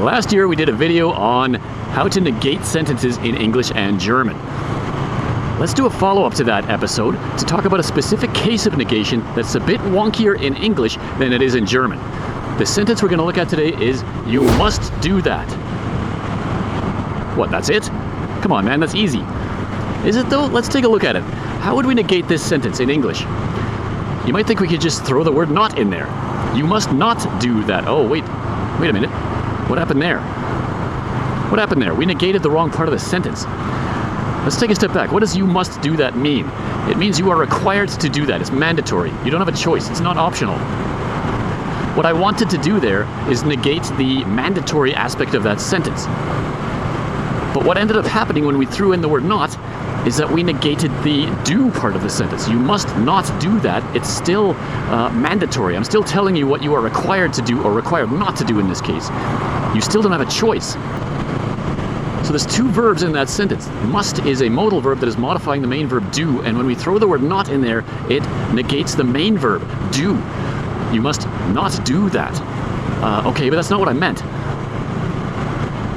Last year we did a video on how to negate sentences in English and German. Let's do a follow-up to that episode to talk about a specific case of negation that's a bit wonkier in English than it is in German. The sentence we're going to look at today is, "You must do that." What, that's it? Come on, man, that's easy. Is it though? Let's take a look at it. How would we negate this sentence in English? You might think we could just throw the word "not" in there. You must not do that. Oh, wait a minute. What happened there? What happened there? We negated the wrong part of the sentence. Let's take a step back. What does "you must do that" mean? It means you are required to do that. It's mandatory. You don't have a choice. It's not optional. What I wanted to do there is negate the mandatory aspect of that sentence. But what ended up happening when we threw in the word "not" is that we negated the do part of the sentence. You must not do that. It's still mandatory. I'm still telling you what you are required to do or required not to do in this case. You still don't have a choice. So there's two verbs in that sentence. Must is a modal verb that is modifying the main verb do, and when we throw the word "not" in there, it negates the main verb do. You must not do that. Okay, but that's not what I meant.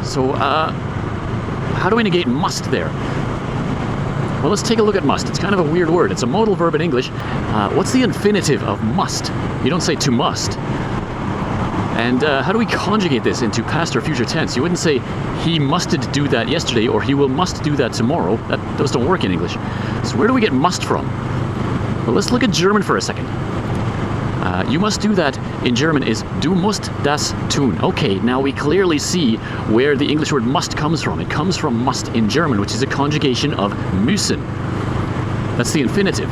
So how do we negate "must" there? Well, let's take a look at "must." It's kind of a weird word. It's a modal verb in English. What's the infinitive of "must"? You don't say "to must." And how do we conjugate this into past or future tense? You wouldn't say "he musted do that yesterday" or "he will must do that tomorrow." Those don't work in English. So where do we get "must" from? Well, let's look at German for a second. "You must do that" in German is "Du musst das tun." Okay, now we clearly see where the English word "must" comes from. It comes from "must" in German, which is a conjugation of müssen. That's the infinitive.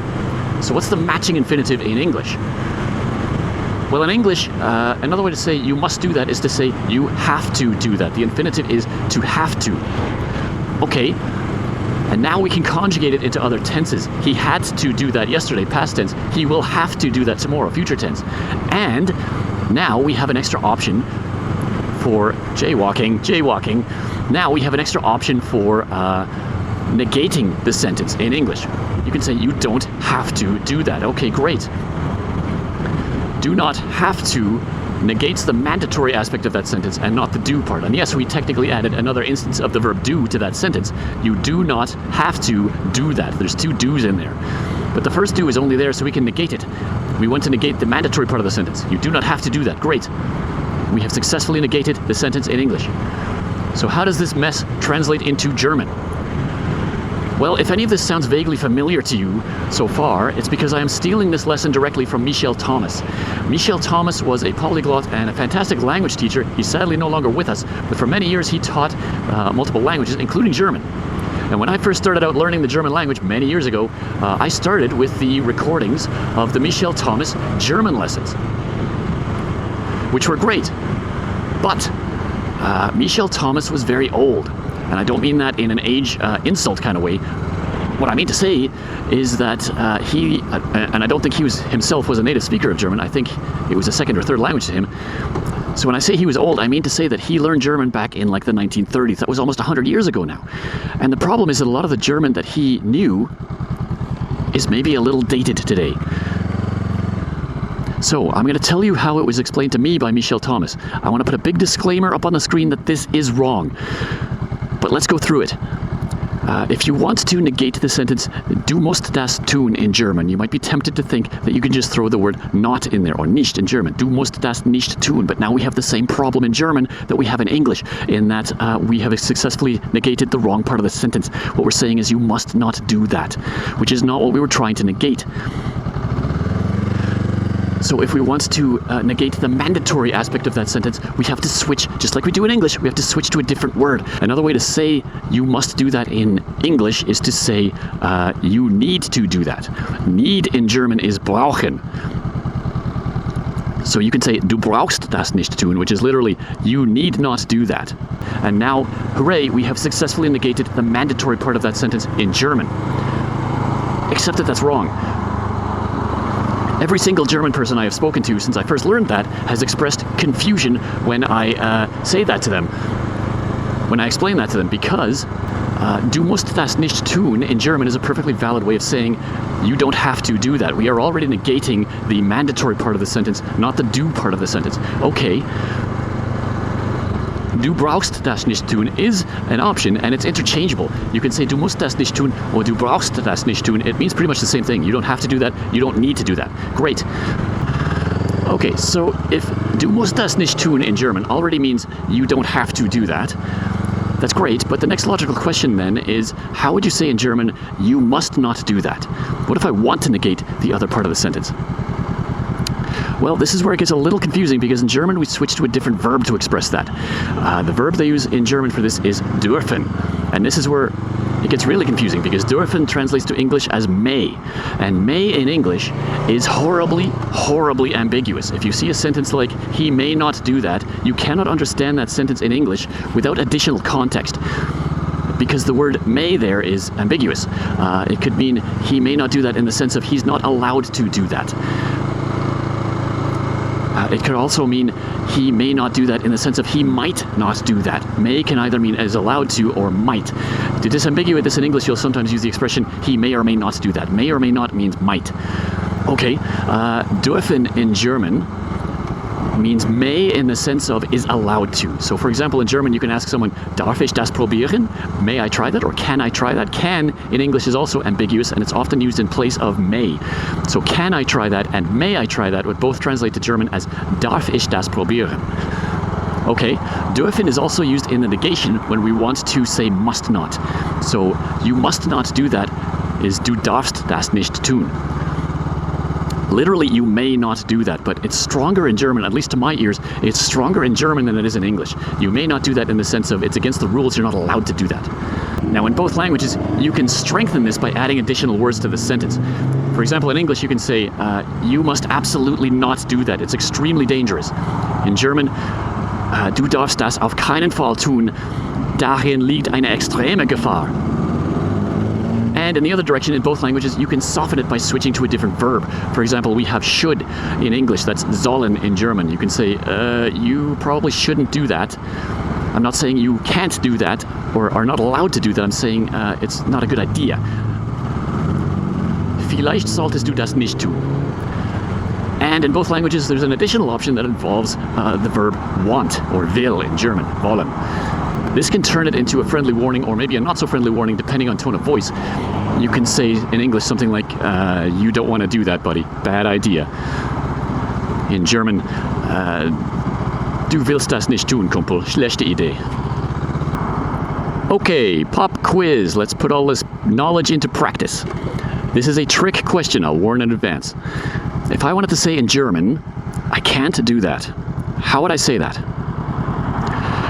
So what's the matching infinitive in English? Well, in English, another way to say "you must do that" is to say "you have to do that." The infinitive is "to have to." Okay. And now we can conjugate it into other tenses. He had to do that yesterday, past tense. He will have to do that tomorrow, future tense. And now we have an extra option for jaywalking. Now we have an extra option for negating the sentence in English. You can say "you don't have to do that." Okay, great. Do not have to negates the mandatory aspect of that sentence and not the do part. And yes, we technically added another instance of the verb do to that sentence. You do not have to do that. There's two do's in there. But the first do is only there so we can negate it. We want to negate the mandatory part of the sentence. You do not have to do that. Great. We have successfully negated the sentence in English. So how does this mess translate into German? Well, if any of this sounds vaguely familiar to you so far, it's because I am stealing this lesson directly from Michel Thomas. Michel Thomas was a polyglot and a fantastic language teacher. He's sadly no longer with us, but for many years he taught multiple languages, including German. And when I first started out learning the German language many years ago, I started with the recordings of the Michel Thomas German lessons, which were great. But Michel Thomas was very old. And I don't mean that in an age insult kind of way. What I mean to say is that he, and I don't think he himself was a native speaker of German. I think it was a second or third language to him. So when I say he was old, I mean to say that he learned German back in like the 1930s. That was almost 100 years ago now. And the problem is that a lot of the German that he knew is maybe a little dated today. So I'm going to tell you how it was explained to me by Michel Thomas. I want to put a big disclaimer up on the screen that this is wrong. But let's go through it. If you want to negate the sentence "Du musst das tun" in German, you might be tempted to think that you can just throw the word "not" in there, or "nicht" in German. Du musst das nicht tun. But now we have the same problem in German that we have in English, in that we have successfully negated the wrong part of the sentence. What we're saying is "you must not do that," which is not what we were trying to negate. So if we want to negate the mandatory aspect of that sentence, we have to switch, just like we do in English, we have to switch to a different word. Another way to say "you must do that" in English is to say "you need to do that." Need in German is brauchen. So you can say "Du brauchst das nicht tun," which is literally "you need not do that." And now, hooray, we have successfully negated the mandatory part of that sentence in German. Except that that's wrong. Every single German person I have spoken to since I first learned that has expressed confusion when I say that to them. When I explain that to them, because "Du musst das nicht tun" in German is a perfectly valid way of saying you don't have to do that. We are already negating the mandatory part of the sentence, not the do part of the sentence. Okay. Du brauchst das nicht tun is an option, and it's interchangeable. You can say du musst das nicht tun or du brauchst das nicht tun. It means pretty much the same thing. You don't have to do that. You don't need to do that. Great. Okay, so if du musst das nicht tun in German already means you don't have to do that, that's great, but the next logical question then is, how would you say in German, you must not do that? What if I want to negate the other part of the sentence? Well, this is where it gets a little confusing because in German we switch to a different verb to express that. The verb they use in German for this is dürfen, and this is where it gets really confusing because dürfen translates to English as may, and may in English is horribly, horribly ambiguous. If you see a sentence like, he may not do that, you cannot understand that sentence in English without additional context. Because the word may there is ambiguous. It could mean he may not do that in the sense of he's not allowed to do that. It could also mean he may not do that in the sense of he might not do that. May can either mean is allowed to or might. To disambiguate this in English, you'll sometimes use the expression he may or may not do that. May or may not means might. Okay, dürfen in German means may in the sense of is allowed to. So for example, in German you can ask someone, darf ich das probieren? May I try that? Or can I try that? Can in English is also ambiguous and it's often used in place of may. So can I try that and may I try that would both translate to German as darf ich das probieren? Okay, dürfen is also used in the negation when we want to say must not. So you must not do that is du darfst das nicht tun. Literally, you may not do that, but it's stronger in German, at least to my ears, it's stronger in German than it is in English. You may not do that in the sense of it's against the rules, you're not allowed to do that. Now, in both languages, you can strengthen this by adding additional words to the sentence. For example, in English, you can say, you must absolutely not do that. It's extremely dangerous. In German, du darfst das auf keinen Fall tun. Darin liegt eine extreme Gefahr. And in the other direction, in both languages, you can soften it by switching to a different verb. For example, we have should in English, that's sollen in German. You can say, you probably shouldn't do that. I'm not saying you can't do that or are not allowed to do that. I'm saying it's not a good idea. Vielleicht solltest du das nicht tun. And in both languages, there's an additional option that involves the verb want or will in German, wollen. This can turn it into a friendly warning or maybe a not so friendly warning depending on tone of voice. You can say in English something like, you don't want to do that, buddy. Bad idea. In German, du willst das nicht tun, Kumpel. Schlechte Idee. Okay, pop quiz. Let's put all this knowledge into practice. This is a trick question, I'll warn in advance. If I wanted to say in German, I can't do that, how would I say that?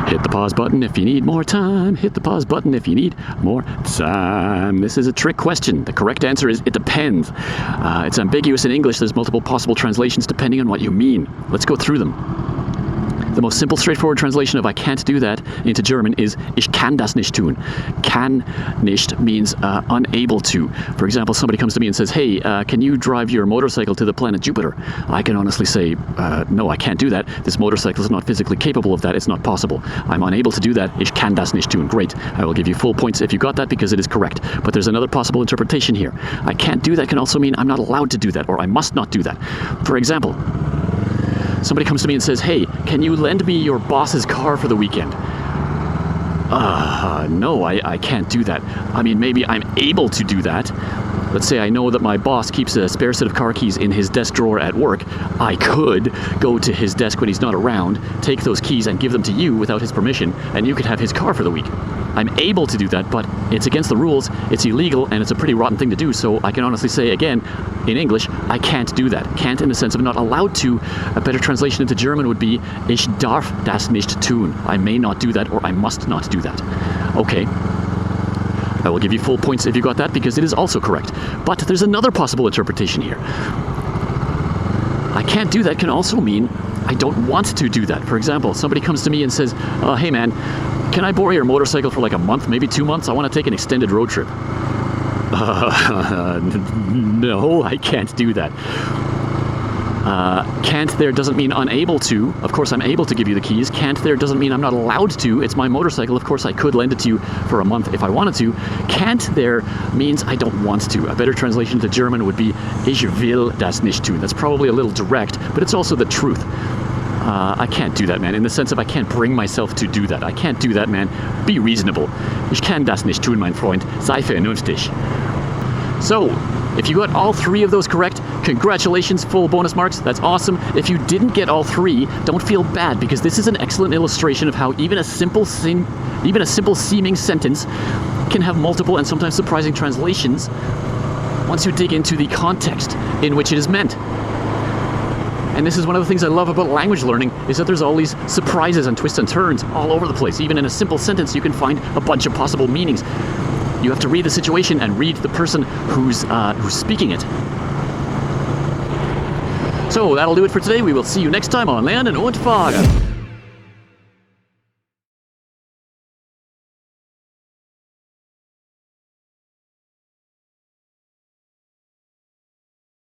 Hit the pause button if you need more time. Hit the pause button if you need more time. This is a trick question. The correct answer is it depends. It's ambiguous in English. There's multiple possible translations depending on what you mean. Let's go through them. The most simple, straightforward translation of I can't do that into German is ich kann das nicht tun. Kann nicht means unable to. For example, somebody comes to me and says, hey, can you drive your motorcycle to the planet Jupiter? I can honestly say, no, I can't do that. This motorcycle is not physically capable of that. It's not possible. I'm unable to do that. Ich kann das nicht tun. Great. I will give you full points if you got that because it is correct. But there's another possible interpretation here. I can't do that can also mean I'm not allowed to do that or I must not do that. For example, somebody comes to me and says, hey, can you lend me your boss's car for the weekend? No, I can't do that. I mean, maybe I'm able to do that. Let's say I know that my boss keeps a spare set of car keys in his desk drawer at work. I could go to his desk when he's not around, take those keys and give them to you without his permission, and you could have his car for the week. I'm able to do that, but it's against the rules, it's illegal, and it's a pretty rotten thing to do, so I can honestly say, again, in English, I can't do that. Can't in the sense of not allowed to. A better translation into German would be, ich darf das nicht tun. I may not do that, or I must not do that. Okay. I will give you full points if you got that, because it is also correct. But there's another possible interpretation here. I can't do that can also mean I don't want to do that. For example, somebody comes to me and says, hey man, can I borrow your motorcycle for like a month, maybe 2 months? I want to take an extended road trip. No, I can't do that. Can't there doesn't mean unable to. Of course, I'm able to give you the keys. Can't there doesn't mean I'm not allowed to. It's my motorcycle. Of course, I could lend it to you for a month if I wanted to. Can't there means I don't want to. A better translation to German would be ich will das nicht tun. That's probably a little direct, but it's also the truth. I can't do that, man. In the sense of I can't bring myself to do that. I can't do that, man. Be reasonable. Ich kann das nicht tun, mein Freund. Sei vernünftig. So, if you got all 3 of those correct, congratulations, full bonus marks. That's awesome. If you didn't get all 3, don't feel bad, because this is an excellent illustration of how even a simple seeming sentence can have multiple and sometimes surprising translations once you dig into the context in which it is meant. And this is one of the things I love about language learning, is that there's all these surprises and twists and turns all over the place. Even in a simple sentence, you can find a bunch of possible meanings. You have to read the situation and read the person who's speaking it. So that'll do it for today. We will see you next time on Lernen und Fragen.